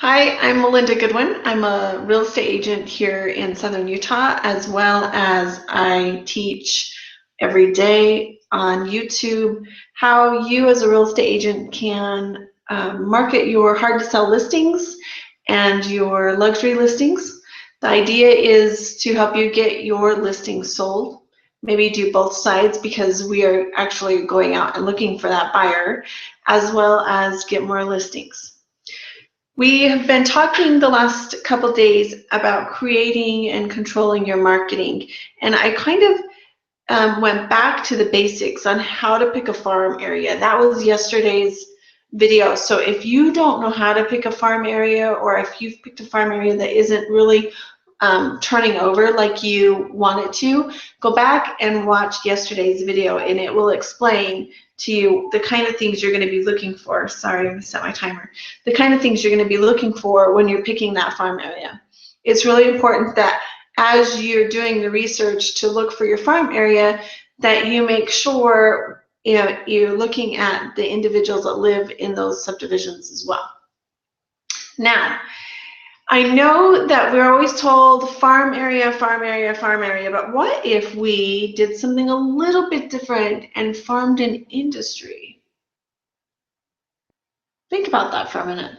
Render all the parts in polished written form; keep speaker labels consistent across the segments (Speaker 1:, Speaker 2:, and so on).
Speaker 1: Hi, I'm Melinda Goodwin. I'm a real estate agent here in Southern Utah, as well as I teach every day on YouTube how you as a real estate agent can market your hard to sell listings and your luxury listings. The idea is to help you get your listings sold. Maybe do both sides because we are actually going out and looking for that buyer, as well as get more listings. We have been talking the last couple days about creating and controlling your marketing, and I kind of went back to the basics on how to pick a farm area. That was yesterday's video. So if you don't know how to pick a farm area, or if you've picked a farm area that isn't really turning over like you want it to, go back and watch yesterday's video and it will explain to you the kind of things you're going to be looking for. Sorry, I'm going to set my timer. The kind of things you're going to be looking for when you're picking that farm area. It's really important that as you're doing the research to look for your farm area, that you make sure you're looking at the individuals that live in those subdivisions as well. Now, I know that we're always told farm area, farm area, farm area, but what if we did something a little bit different and farmed an industry? Think about that for a minute.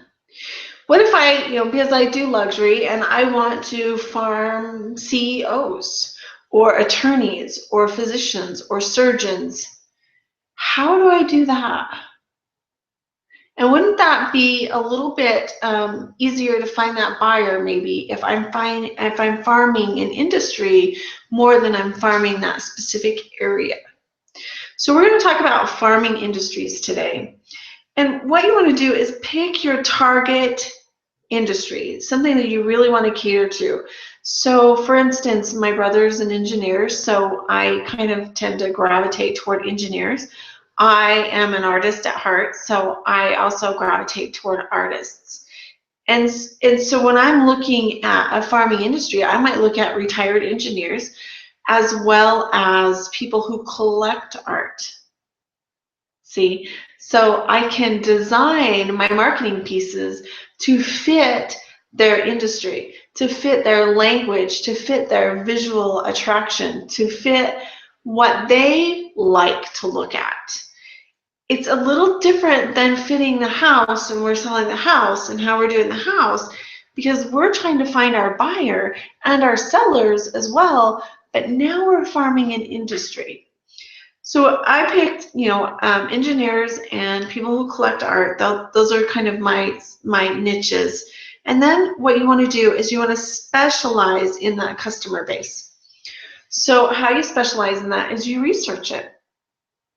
Speaker 1: What if I, because I do luxury and I want to farm CEOs or attorneys or physicians or surgeons? How do I do that? And wouldn't that be a little bit easier to find that buyer maybe if I'm farming an industry more than I'm farming that specific area? So we're going to talk about farming industries today. And what you want to do is pick your target industry, something that you really want to cater to. So for instance, my brother's an engineer, so I kind of tend to gravitate toward engineers. I am an artist at heart, so I also gravitate toward artists. And so when I'm looking at a farming industry, I might look at retired engineers as well as people who collect art. See, so I can design my marketing pieces to fit their industry, to fit their language, to fit their visual attraction, to fit what they like to look at. It's a little different than fitting the house, and we're selling the house and how we're doing the house, because we're trying to find our buyer and our sellers as well, but now we're farming an industry. So I picked, engineers and people who collect art. Those are kind of my niches. And then what you want to do is you want to specialize in that customer base. So how you specialize in that is you research it.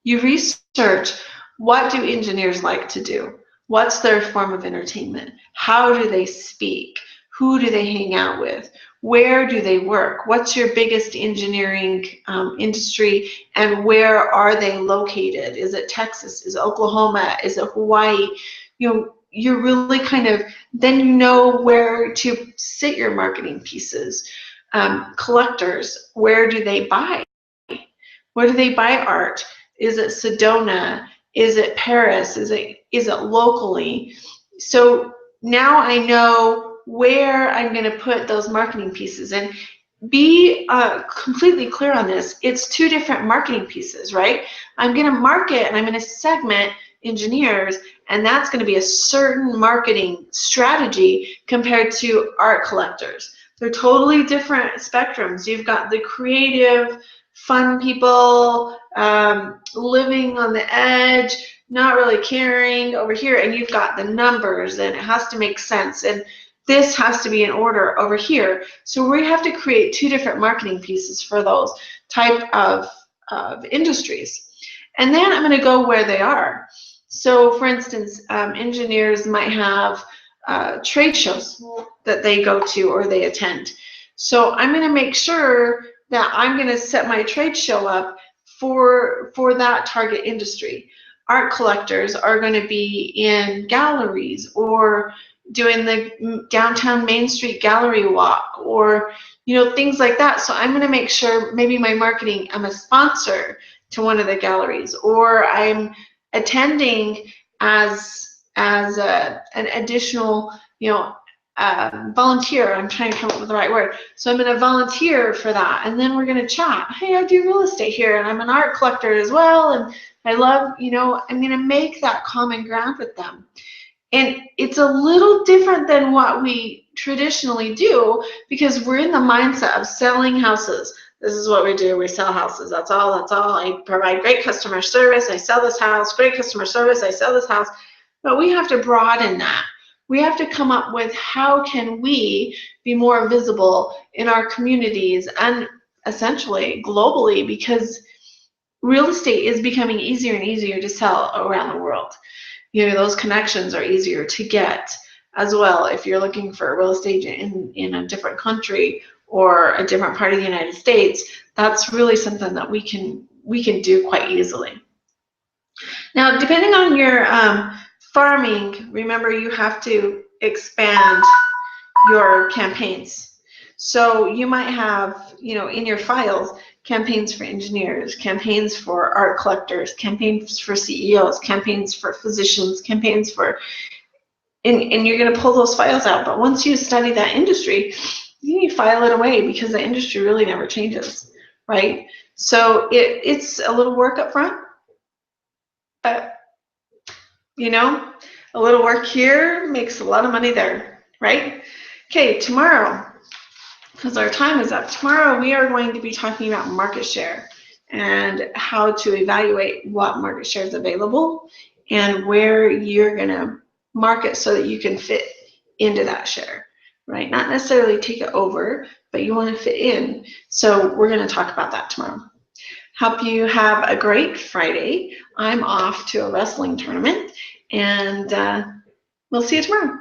Speaker 1: You research, what do engineers like to do? What's their form of entertainment? How do they speak? Who do they hang out with? Where do they work? What's your biggest engineering industry, and where are they located? Is it Texas? Is it Oklahoma? Is it Hawaii? You're really kind of, then you know where to sit your marketing pieces. Collectors, where do they buy? Where do they buy art? Is it Sedona? Is it Paris? Is it locally? So now I know where I'm going to put those marketing pieces. And be completely clear on this. It's two different marketing pieces, right? I'm going to market and I'm going to segment engineers, and that's going to be a certain marketing strategy compared to art collectors. They're totally different spectrums. You've got the creative, fun people living on the edge, not really caring over here, and you've got the numbers, and it has to make sense, and this has to be in order over here. So we have to create two different marketing pieces for those type of industries. And then I'm going to go where they are. So for instance, engineers might have trade shows that they go to or they attend. So I'm going to make sure that I'm going to set my trade show up for that target industry. Art collectors are going to be in galleries or doing the downtown Main Street gallery walk, or things like that. So I'm going to make sure maybe my marketing, I'm a sponsor to one of the galleries, or I'm attending as as an additional, volunteer. I'm trying to come up with the right word. So I'm going to volunteer for that, and then we're going to chat. Hey, I do real estate here, and I'm an art collector as well, and I love, I'm going to make that common ground with them. And it's a little different than what we traditionally do, because we're in the mindset of selling houses. This is what we do. We sell houses. That's all. That's all. I provide great customer service. I sell this house. Great customer service. I sell this house. But we have to broaden that. We have to come up with how can we be more visible in our communities and essentially globally, because real estate is becoming easier and easier to sell around the world. Those connections are easier to get as well. If you're looking for a real estate agent in a different country or a different part of the United States, that's really something that we can do quite easily. Now, depending on your farming, remember you have to expand your campaigns. So you might have, in your files, campaigns for engineers, campaigns for art collectors, campaigns for CEOs, campaigns for physicians, campaigns for, and you're going to pull those files out. But once you study that industry, you need to file it away, because the industry really never changes, right? So it's a little work up front, but a little work here makes a lot of money there, right? Okay, tomorrow, because our time is up, tomorrow we are going to be talking about market share and how to evaluate what market share is available and where you're going to market so that you can fit into that share, right? Not necessarily take it over, but you want to fit in. So we're going to talk about that tomorrow. Hope you have a great Friday. I'm off to a wrestling tournament, and we'll see you tomorrow.